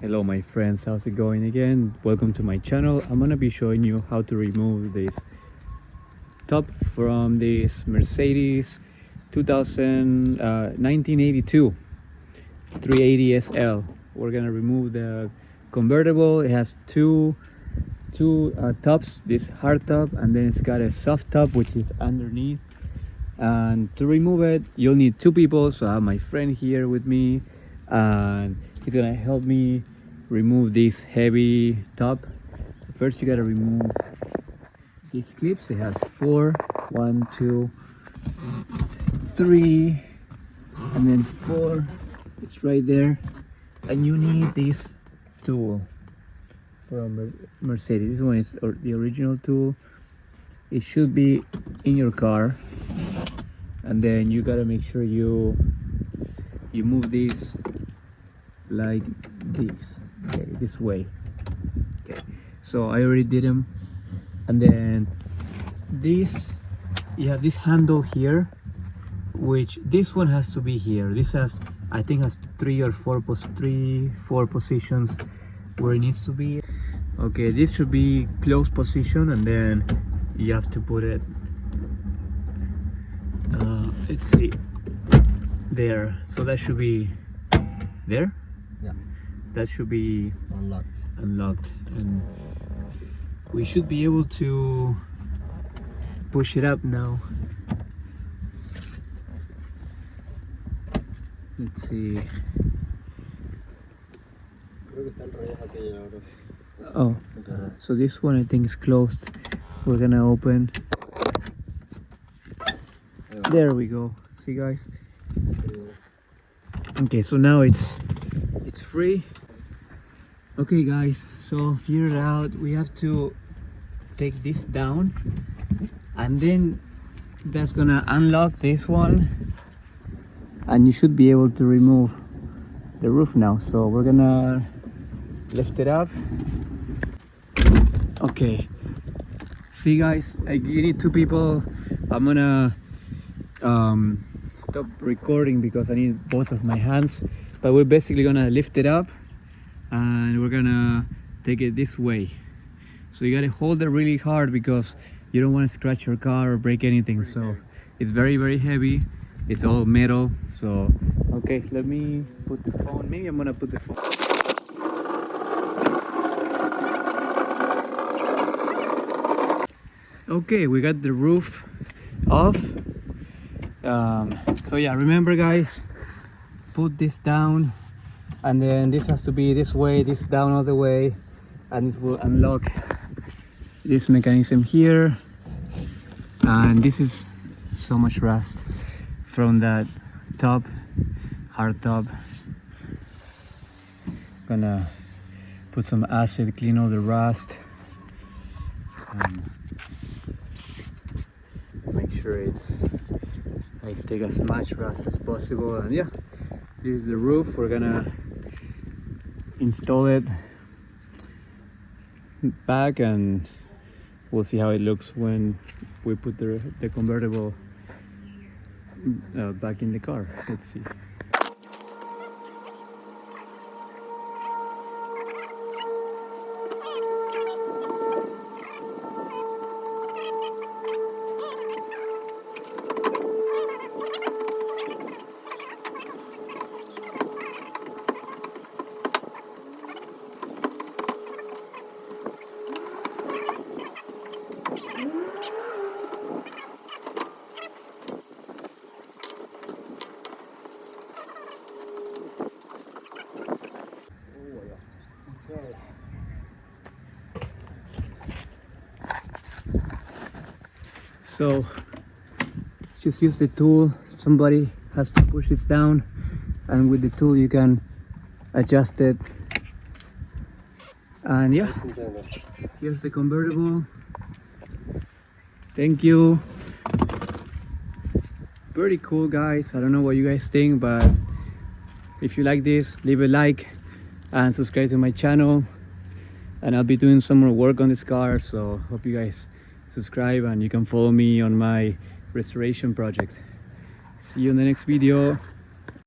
Hello my friends, how's it going again? Welcome to my channel. I'm gonna be showing you how to remove this top from this Mercedes 1982 380SL. We're gonna remove the convertible. It has two tops, this hard top, and then it's got a soft top which is underneath. And to remove it you'll need two people, so I have my friend here with me and he's gonna help me remove this heavy top. First you gotta remove these clips. It has 4, 1, 2, 3, and then 4. It's right there. And you need this tool from Mercedes. This one is the original tool. It should be in your car, and then you gotta make sure you move this like this. Okay, this way. Okay, so I already did them. And then this, you have this handle here, which this one has to be here. This has, I think, has 3 or 4 positions where it needs to be. Okay, this should be close position, and then you have to put it let's see, there. So that should be there. Yeah, that should be unlocked, and we should be able to push it up now. Let's see. Oh, so this one I think is closed. We're gonna open. There we go. See guys? Okay, so now it's free. Okay guys, so figure it out. We have to take this down, and then that's gonna unlock this one, and you should be able to remove the roof now. So we're gonna lift it up. Okay, see guys, you need 2 people. I'm gonna stop recording because I need both of my hands, but we're basically gonna lift it up and we're gonna take it this way. So you gotta hold it really hard because you don't want to scratch your car or break anything. So it's very heavy. It's all metal. So okay, let me put the phone. Maybe I'm gonna put the phone. Okay, we got the roof off. So yeah, remember guys, put this down, and then this has to be this way, this down all the way, and this will unlock this mechanism here. And this is so much rust from that top, hard top. Gonna put some acid, clean all the rust, make sure I take as much rust as possible. And yeah, this is the roof. We're gonna install it back, and we'll see how it looks when we put the convertible back in the car. Let's see. So just use the tool. Somebody has to push this down, and with the tool you can adjust it. And yeah, here's the convertible. Thank you. Pretty cool guys. I don't know what you guys think, but if you like this, leave a like and subscribe to my channel, and I'll be doing some more work on this car, so hope you guys subscribe and you can follow me on my restoration project. See you in the next video.